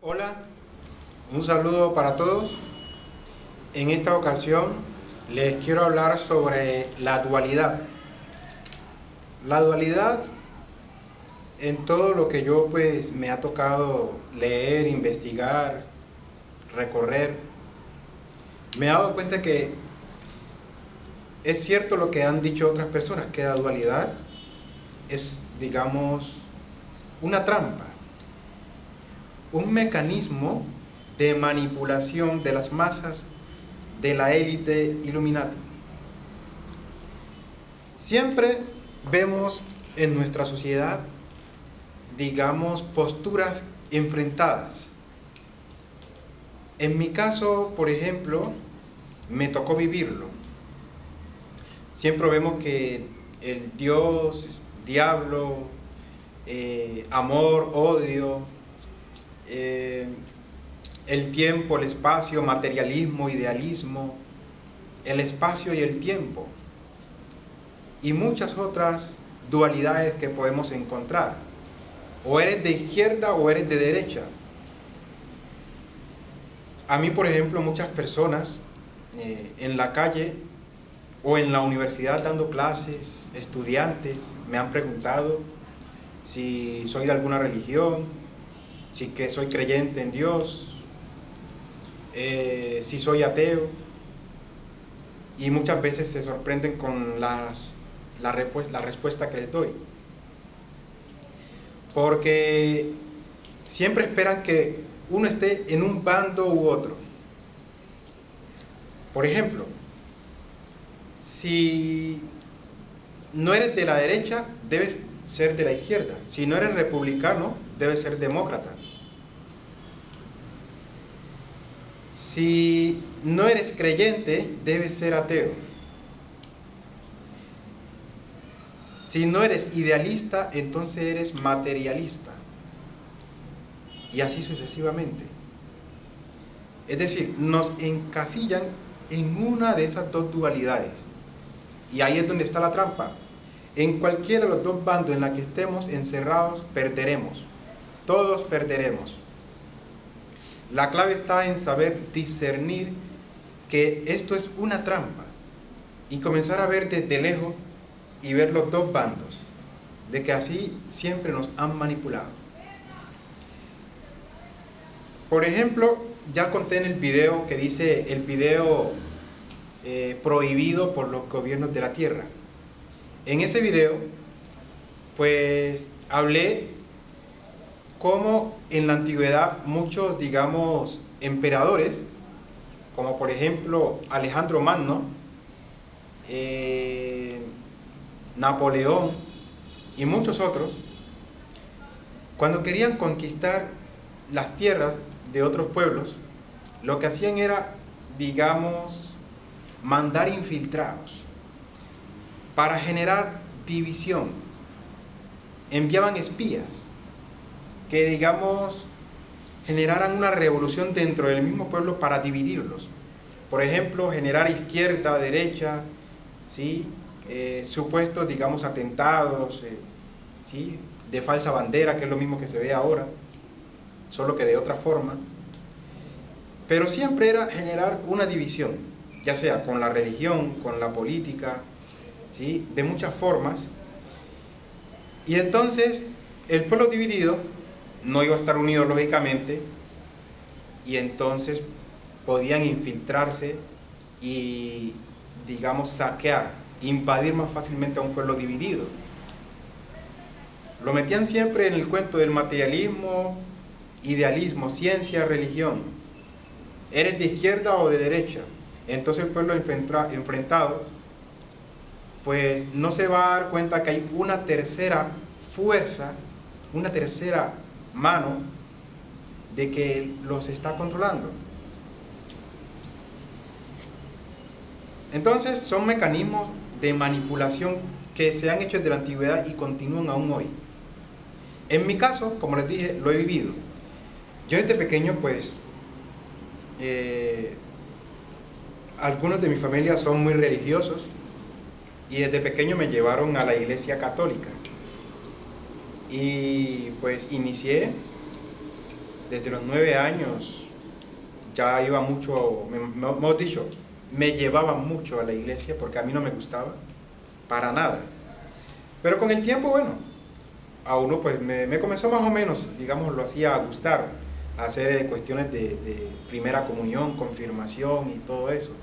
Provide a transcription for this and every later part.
Hola, un saludo para todos. En esta ocasión les quiero hablar sobre la dualidad. La dualidad en todo lo que yo me ha tocado leer, investigar, recorrer, me he dado cuenta que es cierto lo que han dicho otras personas, que la dualidad es, digamos, una trampa, un mecanismo de manipulación de las masas de la élite Illuminati. Siempre vemos en nuestra sociedad, digamos, posturas enfrentadas. En mi caso, por ejemplo, me tocó vivirlo. Siempre vemos que el Dios, diablo, amor, odio, el tiempo, el espacio, materialismo, idealismo, el espacio y el tiempo, y muchas otras dualidades que podemos encontrar. O eres de izquierda o eres de derecha. A mí, por ejemplo, muchas personas en la calle o en la universidad dando clases, estudiantes, me han preguntado si soy de alguna religión, si que soy creyente en Dios, si soy ateo, y muchas veces se sorprenden con la respuesta que les doy, porque siempre esperan que uno esté en un bando u otro. Por ejemplo, si no eres de la derecha, debes ser de la izquierda. Si no eres republicano, debes ser demócrata. Si no eres creyente, debes ser ateo. Si no eres idealista, entonces eres materialista. Y así sucesivamente. Es decir, nos encasillan en una de esas dos dualidades. Y ahí es donde está la trampa. En cualquiera de los dos bandos en la que estemos encerrados, perderemos. Todos perderemos. La clave está en saber discernir que esto es una trampa y comenzar a ver desde lejos y ver los dos bandos, de que así siempre nos han manipulado. Por ejemplo, ya conté en el video que dice el video prohibido por los gobiernos de la tierra. En ese video, pues hablé cómo en la antigüedad muchos, digamos, emperadores, como por ejemplo Alejandro Magno, Napoleón y muchos otros, cuando querían conquistar las tierras de otros pueblos, lo que hacían era, digamos, mandar infiltrados para generar división. Enviaban espías que, digamos, generaran una revolución dentro del mismo pueblo para dividirlos. Por ejemplo, generar izquierda, derecha, ¿sí? Supuestos, digamos, atentados, ¿sí? De falsa bandera, que es lo mismo que se ve ahora, solo que de otra forma. Pero siempre era generar una división, ya sea con la religión, con la política, ¿sí? De muchas formas. Y entonces el pueblo dividido no iba a estar unido lógicamente, y entonces podían infiltrarse y, digamos, saquear, invadir más fácilmente a un pueblo dividido. Lo metían siempre en el cuento del materialismo, idealismo, ciencia, religión. ¿Eres de izquierda o de derecha? Entonces el pueblo enfrentado, pues no se va a dar cuenta que hay una tercera fuerza, una tercera mano de que los está controlando. Entonces son mecanismos de manipulación que se han hecho desde la antigüedad y continúan aún hoy. En mi caso, como les dije, lo he vivido. Yo desde pequeño, pues, algunos de mi familia son muy religiosos y desde pequeño me llevaron a la iglesia católica. Y pues inicié desde los 9 años ya iba mucho, mejor dicho, me llevaba mucho a la iglesia porque a mí no me gustaba, para nada. Pero con el tiempo, bueno, a uno pues me comenzó más o menos, digamos, lo hacía gustar, hacer cuestiones de primera comunión, confirmación y todo eso.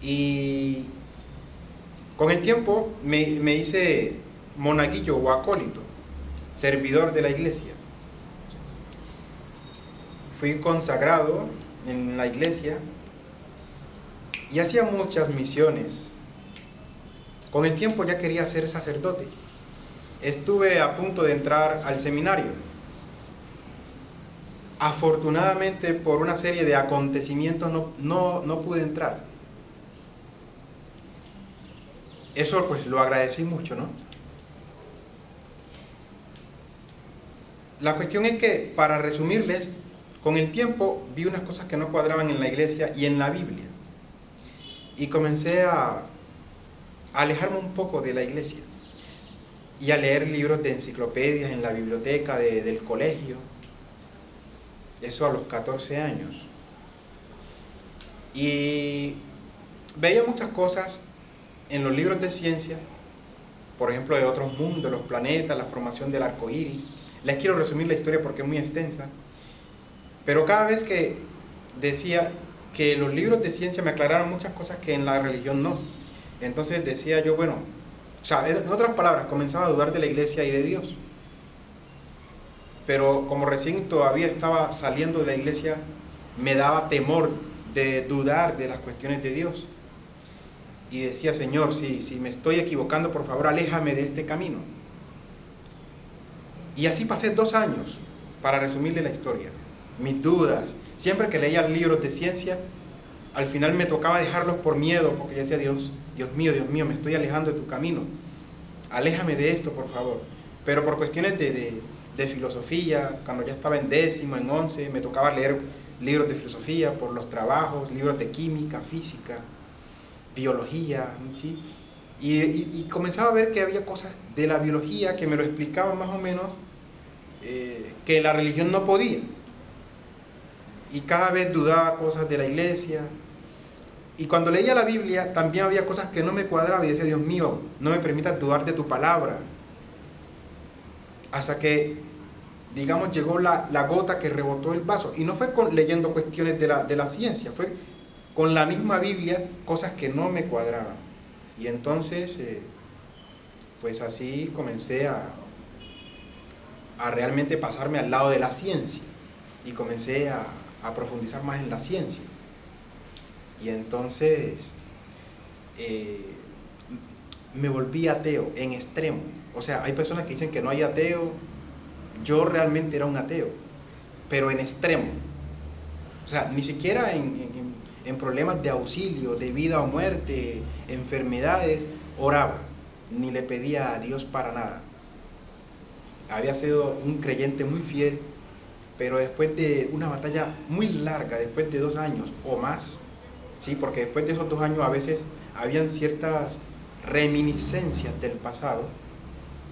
Y con el tiempo me hice monaguillo o acólito, servidor de la iglesia. Fui consagrado en la iglesia y hacía muchas misiones. Con el tiempo ya quería ser sacerdote. Estuve a punto de entrar al seminario. Afortunadamente, por una serie de acontecimientos no pude entrar. Eso pues lo agradecí mucho, ¿no? La cuestión es que, para resumirles, con el tiempo vi unas cosas que no cuadraban en la iglesia y en la Biblia. Y comencé a alejarme un poco de la iglesia y a leer libros de enciclopedias en la biblioteca del colegio. Eso a los 14 años. Y veía muchas cosas en los libros de ciencia, por ejemplo, de otros mundos, los planetas, la formación del arco iris. Les quiero resumir la historia porque es muy extensa. Pero cada vez que decía que los libros de ciencia me aclararon muchas cosas que en la religión no. Entonces decía yo, bueno, o sea, en otras palabras, comenzaba a dudar de la iglesia y de Dios. Pero como recién todavía estaba saliendo de la iglesia, me daba temor de dudar de las cuestiones de Dios. Y decía, Señor, si me estoy equivocando, por favor, aléjame de este camino. Y así pasé 2 años, para resumirle la historia. Mis dudas, siempre que leía libros de ciencia, al final me tocaba dejarlos por miedo, porque yo decía, Dios mío, me estoy alejando de tu camino. Aléjame de esto, por favor. Pero por cuestiones de filosofía, cuando ya estaba en 10º, en 11, me tocaba leer libros de filosofía por los trabajos, libros de química, física, biología, ¿sí? Y comenzaba a ver que había cosas de la biología que me lo explicaban más o menos, que la religión no podía. Y cada vez dudaba cosas de la iglesia. Y cuando leía la Biblia también había cosas que no me cuadraban y decía, Dios mío, no me permitas dudar de tu palabra. Hasta que, digamos, llegó la gota que rebotó el vaso. Y no fue leyendo cuestiones de la ciencia, fue con la misma Biblia cosas que no me cuadraban. Y entonces, pues así comencé a realmente pasarme al lado de la ciencia. Y comencé a profundizar más en la ciencia. Y entonces me volví ateo en extremo. O sea, hay personas que dicen que no hay ateo. Yo realmente era un ateo, pero en extremo. O sea, ni siquiera en problemas de auxilio, de vida o muerte, enfermedades, oraba, ni le pedía a Dios para nada. Había sido un creyente muy fiel, pero después de una batalla muy larga, después de 2 años o más, sí, porque después de esos 2 años a veces habían ciertas reminiscencias del pasado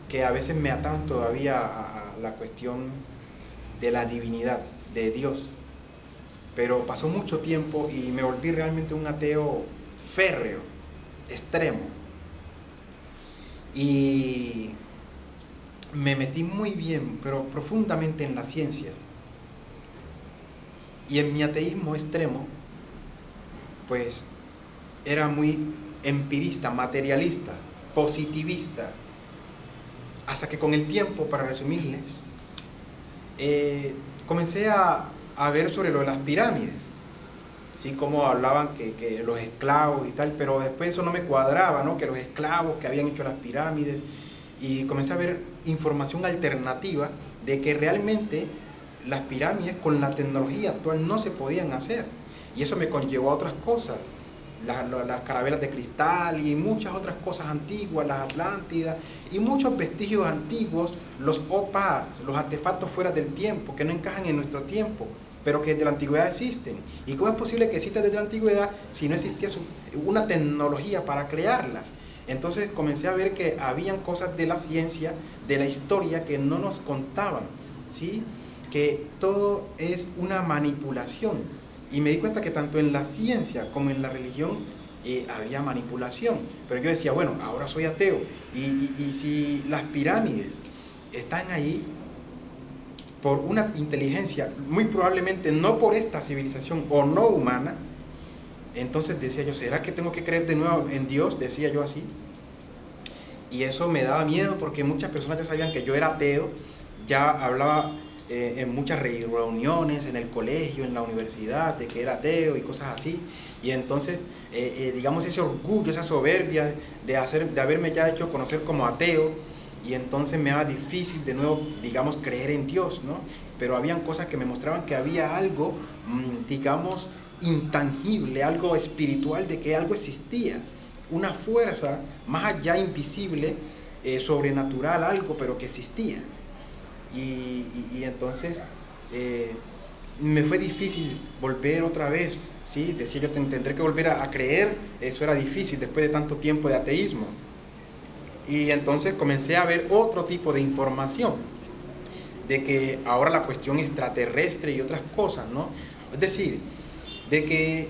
que a veces me ataban todavía a la cuestión de la divinidad, de Dios. Pero pasó mucho tiempo y me volví realmente un ateo férreo, extremo. Y me metí muy bien, pero profundamente en la ciencia. Y en mi ateísmo extremo, pues era muy empirista, materialista, positivista. Hasta que con el tiempo, para resumirles, comencé a ver sobre lo de las pirámides, ¿sí? Como hablaban que los esclavos y tal, pero después eso no me cuadraba, ¿no? Que los esclavos que habían hecho las pirámides, y comencé a ver información alternativa de que realmente las pirámides con la tecnología actual no se podían hacer, y eso me conllevó a otras cosas, las carabelas de cristal y muchas otras cosas antiguas, las Atlántidas y muchos vestigios antiguos, los OPARs, los artefactos fuera del tiempo, que no encajan en nuestro tiempo, pero que desde la antigüedad existen. ¿Y cómo es posible que existan desde la antigüedad si no existía una tecnología para crearlas? Entonces comencé a ver que habían cosas de la ciencia, de la historia, que no nos contaban, ¿sí? que todo es una manipulación. Y me di cuenta que tanto en la ciencia como en la religión había manipulación. Pero yo decía, bueno, ahora soy ateo. Y si las pirámides están ahí por una inteligencia, muy probablemente no por esta civilización o no humana, entonces decía yo, ¿será que tengo que creer de nuevo en Dios? Decía yo así. Y eso me daba miedo porque muchas personas ya sabían que yo era ateo, ya hablaba en muchas reuniones, en el colegio, en la universidad, de que era ateo y cosas así. Y entonces, digamos, ese orgullo, esa soberbia de haberme ya hecho conocer como ateo, y entonces me era difícil de nuevo, digamos, creer en Dios, ¿no? Pero habían cosas que me mostraban que había algo, digamos, intangible, algo espiritual, de que algo existía, una fuerza más allá, invisible, sobrenatural, algo, pero que existía. Y entonces me fue difícil volver otra vez, ¿sí? Decía yo, tendré que volver a creer, eso era difícil después de tanto tiempo de ateísmo. Y entonces comencé a ver otro tipo de información, de que ahora la cuestión extraterrestre y otras cosas, ¿no? Es decir, de que,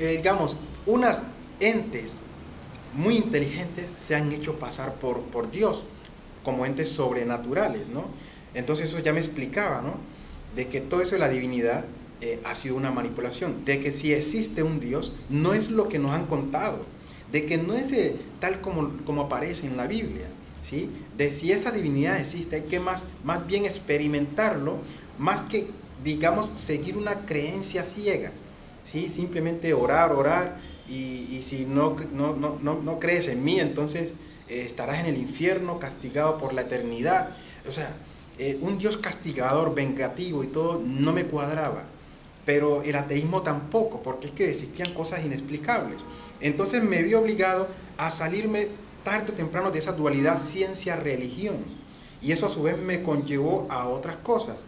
digamos, unas entes muy inteligentes se han hecho pasar por Dios, como entes sobrenaturales, ¿no? Entonces eso ya me explicaba, ¿no? De que todo eso de la divinidad ha sido una manipulación, de que si existe un Dios, no es lo que nos han contado, de que no es tal como aparece en la Biblia, ¿sí? De si esa divinidad existe, hay que más bien experimentarlo, más que, digamos, seguir una creencia ciega, ¿sí? Simplemente orar, y si no crees en mí, entonces estarás en el infierno castigado por la eternidad. O sea, un Dios castigador, vengativo y todo, no me cuadraba. Pero el ateísmo tampoco, porque es que existían cosas inexplicables. Entonces me vi obligado a salirme tarde o temprano de esa dualidad ciencia-religión. Y eso a su vez me conllevó a otras cosas,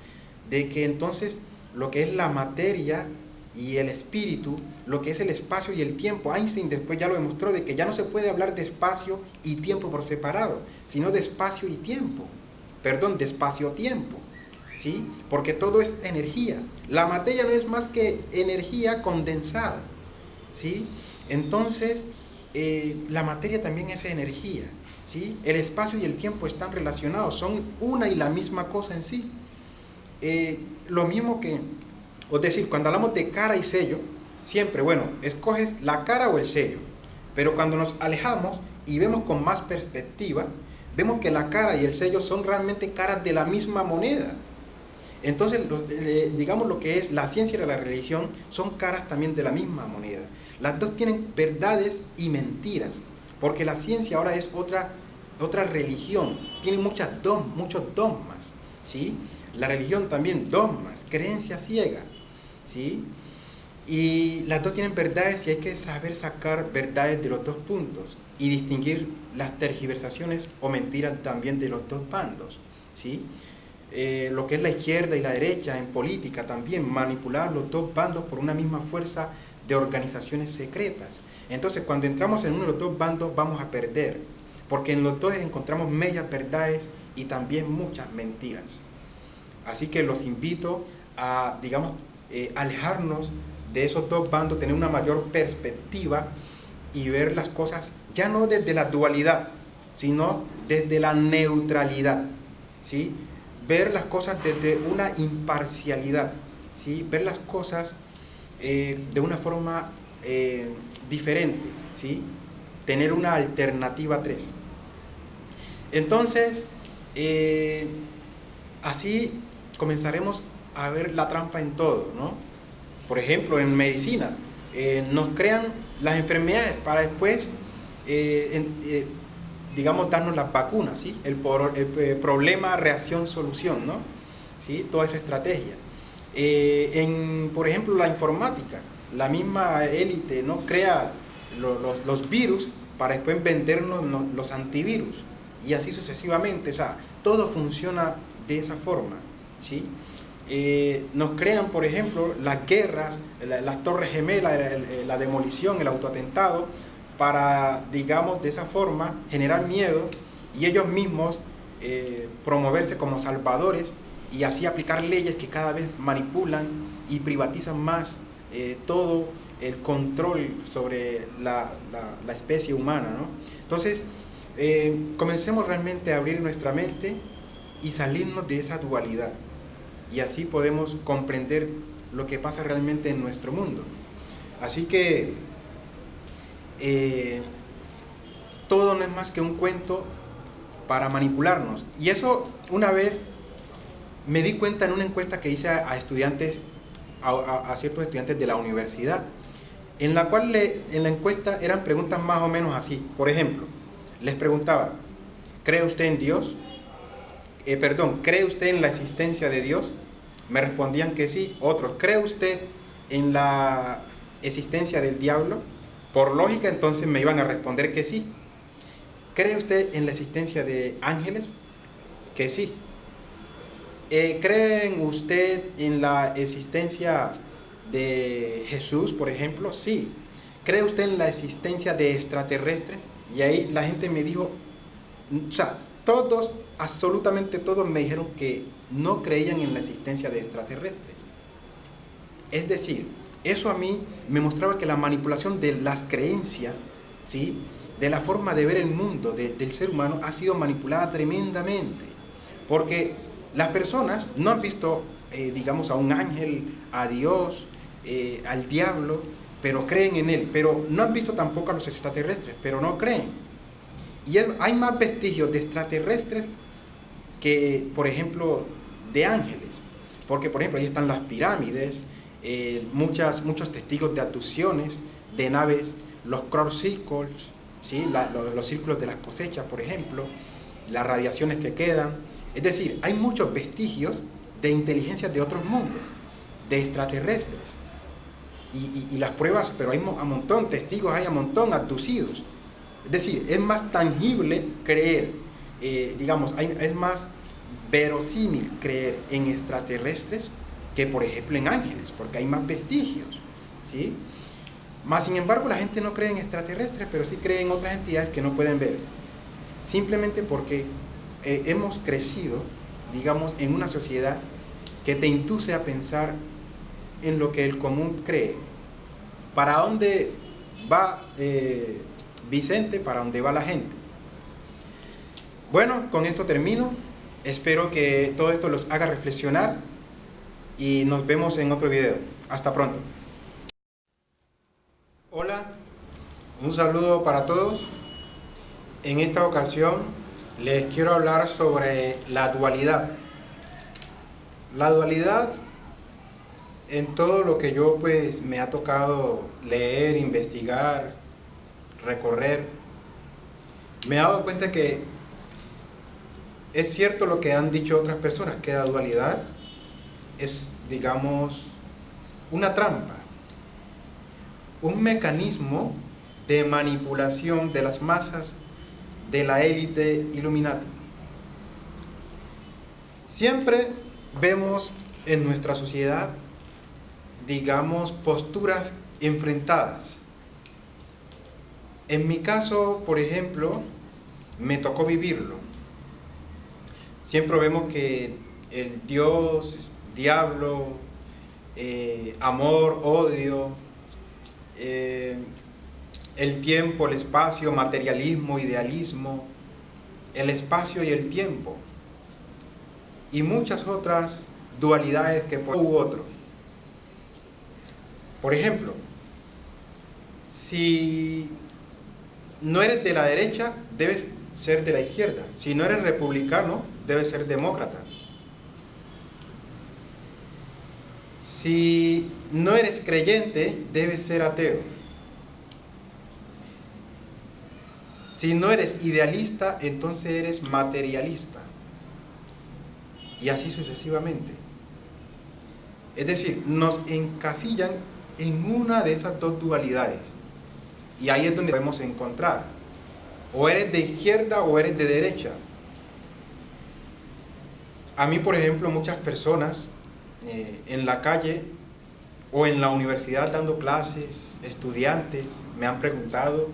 de que entonces lo que es la materia y el espíritu, lo que es el espacio y el tiempo, Einstein después ya lo demostró, de que ya no se puede hablar de espacio y tiempo por separado, sino de espacio y tiempo, perdón, de espacio-tiempo, ¿sí? Porque todo es energía, la materia no es más que energía condensada, ¿sí? Entonces, la materia también es energía, ¿sí? El espacio y el tiempo están relacionados, son una y la misma cosa en sí. Lo mismo que, es decir, cuando hablamos de cara y sello, siempre, bueno, escoges la cara o el sello, pero cuando nos alejamos y vemos con más perspectiva, vemos que la cara y el sello son realmente caras de la misma moneda. Entonces, digamos, lo que es la ciencia y la religión son caras también de la misma moneda. Las dos tienen verdades y mentiras, porque la ciencia ahora es otra religión, tiene muchos dogmas, ¿sí? La religión también, dogmas, creencia ciega, ¿sí? Y las dos tienen verdades y hay que saber sacar verdades de los dos puntos y distinguir las tergiversaciones o mentiras también de los dos bandos, ¿sí? Lo que es la izquierda y la derecha en política también, manipular los dos bandos por una misma fuerza de organizaciones secretas. Entonces, cuando entramos en uno de los dos bandos vamos a perder, porque en los dos encontramos medias verdades y también muchas mentiras. Así que los invito a, digamos, alejarnos de esos dos bandos, tener una mayor perspectiva y ver las cosas ya no desde la dualidad, sino desde la neutralidad, ¿sí? Ver las cosas desde una imparcialidad, ¿sí? Ver las cosas de una forma diferente, ¿sí? Tener una alternativa 3. Entonces, así comenzaremos a ver la trampa en todo, ¿no? Por ejemplo, en medicina, nos crean las enfermedades para después, digamos, darnos las vacunas, ¿sí? El problema, reacción, solución, ¿no? ¿Sí? Toda esa estrategia. Por ejemplo, la informática, la misma élite, ¿no? Crea los virus para después vendernos los antivirus, y así sucesivamente. O sea, todo funciona de esa forma, ¿sí? Nos crean, por ejemplo, las guerras, las torres gemelas, la demolición, el autoatentado, para, digamos, de esa forma generar miedo y ellos mismos promoverse como salvadores y así aplicar leyes que cada vez manipulan y privatizan más todo el control sobre la especie humana, ¿no? Entonces, comencemos realmente a abrir nuestra mente y salirnos de esa dualidad, y así podemos comprender lo que pasa realmente en nuestro mundo. Así que todo no es más que un cuento para manipularnos, y eso una vez me di cuenta en una encuesta que hice a estudiantes, a ciertos estudiantes de la universidad, en la cual en la encuesta eran preguntas más o menos así. Por ejemplo, les preguntaba: ¿cree usted en Dios? ¿Cree usted en la existencia de Dios? Me respondían que sí. Otros: ¿cree usted en la existencia del diablo? Por lógica, entonces me iban a responder que sí. ¿Cree usted en la existencia de ángeles? Que sí. ¿Creen usted en la existencia de Jesús, por ejemplo? Sí. ¿Cree usted en la existencia de extraterrestres? Y ahí la gente me dijo, o sea, todos, absolutamente todos me dijeron que no creían en la existencia de extraterrestres. Es decir, eso a mí me mostraba que la manipulación de las creencias, ¿sí?, de la forma de ver el mundo del ser humano, ha sido manipulada tremendamente. Porque las personas no han visto, digamos, a un ángel, a Dios, al diablo, pero creen en él. Pero no han visto tampoco a los extraterrestres, pero no creen. Y hay más vestigios de extraterrestres que, por ejemplo, de ángeles. Porque, por ejemplo, ahí están las pirámides, muchos testigos de abducciones, de naves, los crop circles, ¿sí?, los círculos de las cosechas, por ejemplo, las radiaciones que quedan. Es decir, hay muchos vestigios de inteligencias de otros mundos, de extraterrestres. Y las pruebas, pero hay a montón, testigos hay a montón, abducidos. Es decir, es más tangible creer, digamos, es más verosímil creer en extraterrestres que, por ejemplo, en ángeles, porque hay más vestigios, ¿sí? Más sin embargo, la gente no cree en extraterrestres, pero sí cree en otras entidades que no pueden ver, simplemente porque hemos crecido, digamos, en una sociedad que te induce a pensar en lo que el común cree. ¿Para dónde va Vicente? ¿Para dónde va la gente? Bueno, con esto termino. Espero que todo esto los haga reflexionar y nos vemos en otro video. Hasta pronto. Hola, un saludo para todos. En esta ocasión les quiero hablar sobre la dualidad. La dualidad, en todo lo que yo pues me ha tocado leer, investigar, recorrer, me he dado cuenta que es cierto lo que han dicho otras personas, que la dualidad es, digamos, una trampa, un mecanismo de manipulación de las masas de la élite Illuminati. Siempre vemos en nuestra sociedad, digamos, posturas enfrentadas. En mi caso, por ejemplo, me tocó vivirlo. Siempre vemos que el Dios, diablo, amor, odio, el tiempo, el espacio, materialismo, idealismo, el espacio y el tiempo, y muchas otras dualidades que u otro. Por ejemplo, si no eres de la derecha, debes ser de la izquierda. Si no eres republicano, debes ser demócrata. Si no eres creyente, debes ser ateo. Si no eres idealista, entonces eres materialista. Y así sucesivamente. Es decir, nos encasillan en una de esas dos dualidades. Y ahí es donde podemos encontrar. O eres de izquierda o eres de derecha. A mí, por ejemplo, muchas personas en la calle o en la universidad dando clases, estudiantes, me han preguntado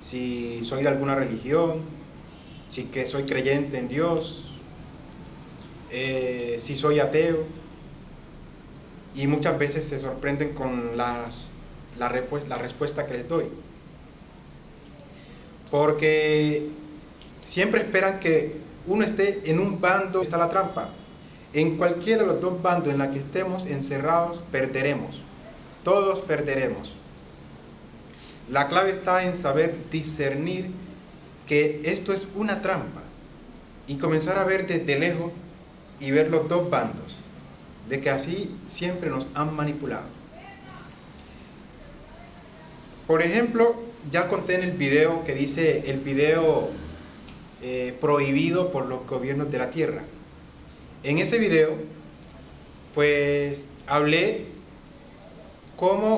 si soy de alguna religión, si que soy creyente en Dios, si soy ateo, y muchas veces se sorprenden con la respuesta que les doy, porque siempre esperan que uno esté en un bando. Está la trampa. En cualquiera de los dos bandos en la que estemos encerrados, perderemos. Todos perderemos. La clave está en saber discernir que esto es una trampa y comenzar a ver desde lejos y ver los dos bandos, de que así siempre nos han manipulado. Por ejemplo, ya conté en el video que dice el video prohibido por los gobiernos de la tierra. En ese video pues hablé cómo